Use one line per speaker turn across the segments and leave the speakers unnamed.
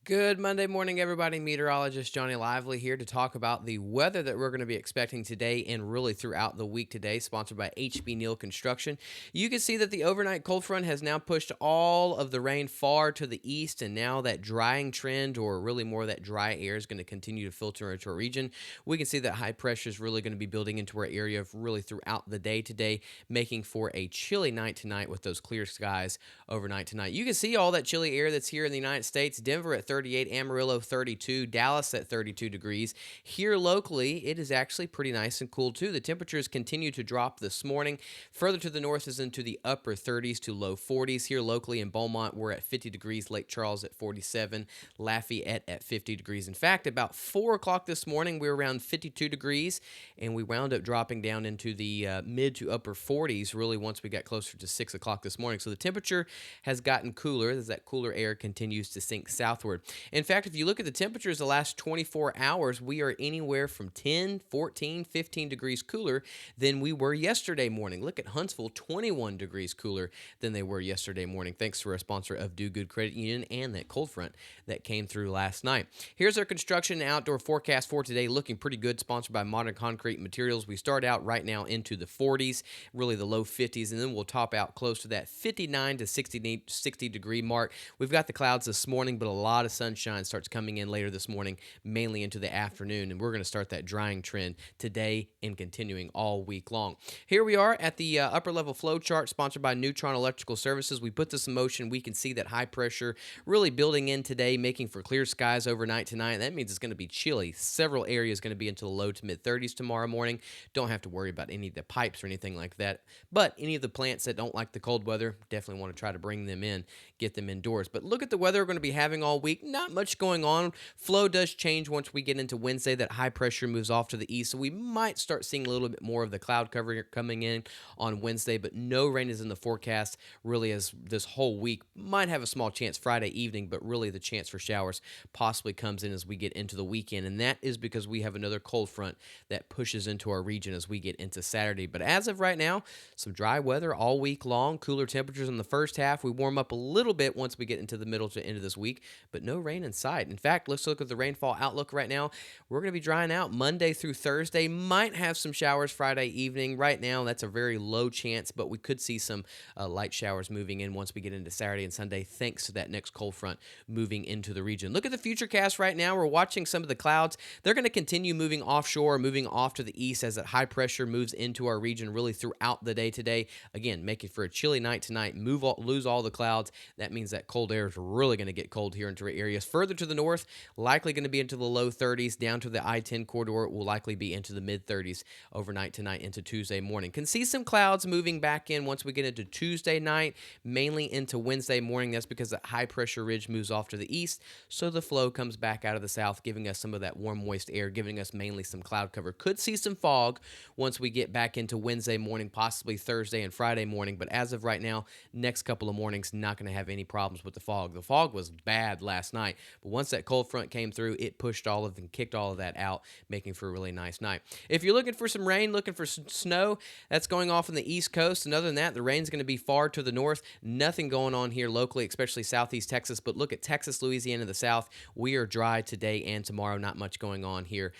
Good Monday morning, everybody. Meteorologist Johnny Lively here to talk about the weather that we're going to be expecting today and really throughout the week today, sponsored by HB Neal Construction. You can see that the overnight cold front has now pushed all of the rain far to the east, and now that drying trend, or really more that dry air, is going to continue to filter into our region. We can see that high pressure is really going to be building into our area really throughout the day today, making for a chilly night tonight with those clear skies overnight tonight. You can see all that chilly air that's here in the United States. Denver at 38, Amarillo 32, Dallas at 32 degrees. Here locally, it is actually pretty nice and cool too. The temperatures continue to drop this morning. Further to the north is into the upper 30s to low 40s. Here locally in Beaumont, we're at 50 degrees. Lake Charles at 47, Lafayette at 50 degrees. In fact, about 4 o'clock this morning, we were around 52 degrees, and we wound up dropping down into the mid to upper 40s really once we got closer to 6 o'clock this morning. So the temperature has gotten cooler as that cooler air continues to sink southward. In fact, if you look at the temperatures the last 24 hours, we are anywhere from 10, 14, 15 degrees cooler than we were yesterday morning. Look at Huntsville, 21 degrees cooler than they were yesterday morning, thanks to our sponsor of Do Good Credit Union and that cold front that came through last night. Here's our construction and outdoor forecast for today, looking pretty good, sponsored by Modern Concrete Materials. We start out right now into the 40s, really the low 50s, and then we'll top out close to that 59 to 60 degree mark. We've got the clouds this morning, but a lot of sunshine starts coming in later this morning, mainly into the afternoon, and we're going to start that drying trend today and continuing all week long. Here we are at the upper level flow chart, sponsored by Neutron Electrical Services. We put this in motion. We can see that high pressure really building in today, making for clear skies overnight tonight. That means it's going to be chilly. Several areas going to be into the low to mid 30s tomorrow morning. Don't have to worry about any of the pipes or anything like that, but any of the plants that don't like the cold weather, definitely want to try to bring them in, get them indoors. But look at the weather we're going to be having all week. Not much going on. Flow does change once we get into Wednesday. That high pressure moves off to the east, so we might start seeing a little bit more of the cloud cover coming in on Wednesday, but no rain is in the forecast really, as this whole week might have a small chance Friday evening, but really the chance for showers possibly comes in as we get into the weekend, and that is because we have another cold front that pushes into our region as we get into Saturday. But as of right now, some dry weather all week long, cooler temperatures in the first half. We warm up a little bit once we get into the middle to end of this week, but no rain in sight. In fact, let's look at the rainfall outlook right now. We're going to be drying out Monday through Thursday. Might have some showers Friday evening. Right now, that's a very low chance, but we could see some light showers moving in once we get into Saturday and Sunday, thanks to that next cold front moving into the region. Look at the future cast right now. We're watching some of the clouds. They're going to continue moving offshore, moving off to the east as that high pressure moves into our region really throughout the day today. Again, making for a chilly night tonight. Lose all the clouds. That means that cold air is really going to get cold here into our areas. Further to the north, likely going to be into the low 30s. Down to the I-10 corridor, it will likely be into the mid 30s overnight tonight into Tuesday morning. Can see some clouds moving back in once we get into Tuesday night, mainly into Wednesday morning. That's because that high pressure ridge moves off to the east, so the flow comes back out of the south, giving us some of that warm, moist air, giving us mainly some cloud cover. Could see some fog once we get back into Wednesday morning, possibly Thursday and Friday morning, but as of right now, next couple of mornings, not going to have any problems with the fog. The fog was bad last night, but once that cold front came through, it pushed all of and kicked all of that out, making for a really nice night. If you're looking for some rain, looking for some snow, that's going off on the East Coast, and other than that, the rain's going to be far to the north. Nothing going on here locally, especially southeast Texas, but look at Texas, Louisiana, the south. We are dry today and tomorrow. Not much going on here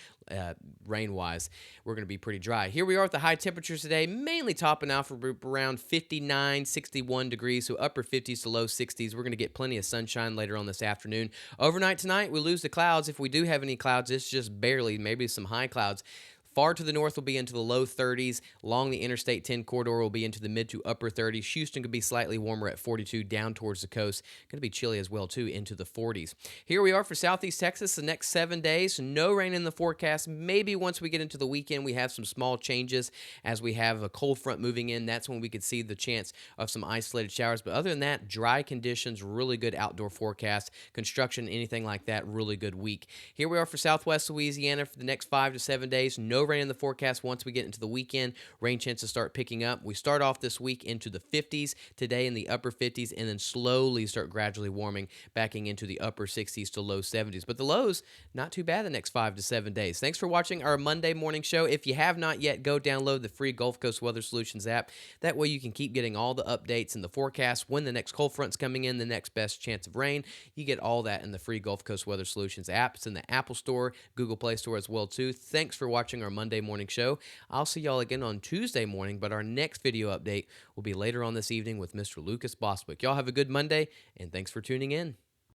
rain-wise. We're going to be pretty dry. Here we are at the high temperatures today, mainly topping out for around 59, 61 degrees, so upper 50s to low 60s. We're going to get plenty of sunshine later on this afternoon. Overnight tonight, we lose the clouds. If we do have any clouds, it's just barely, maybe some high clouds. Far to the north will be into the low 30s. Along the Interstate 10 corridor will be into the mid to upper 30s. Houston could be slightly warmer at 42 down towards the coast. Going to be chilly as well, too, into the 40s. Here we are for southeast Texas the next 7 days. No rain in the forecast. Maybe once we get into the weekend, we have some small changes as we have a cold front moving in. That's when we could see the chance of some isolated showers. But other than that, dry conditions, really good outdoor forecast. Construction, anything like that, really good week. Here we are for southwest Louisiana for the next 5 to 7 days. No rain in the forecast once we get into the weekend. Rain chances start picking up. We start off this week into the 50s, today in the upper 50s, and then slowly start gradually warming, backing into the upper 60s to low 70s. But the lows, not too bad the next 5 to 7 days. Thanks for watching our Monday morning show. If you have not yet, go download the free Gulf Coast Weather Solutions app. That way you can keep getting all the updates and the forecast, when the next cold front's coming in, the next best chance of rain. You get all that in the free Gulf Coast Weather Solutions app. It's in the Apple Store, Google Play Store as well too. Thanks for watching our Monday morning show. I'll see y'all again on Tuesday morning, but our next video update will be later on this evening with Mr. Lucas Boswick. Y'all have a good Monday, and thanks for tuning in.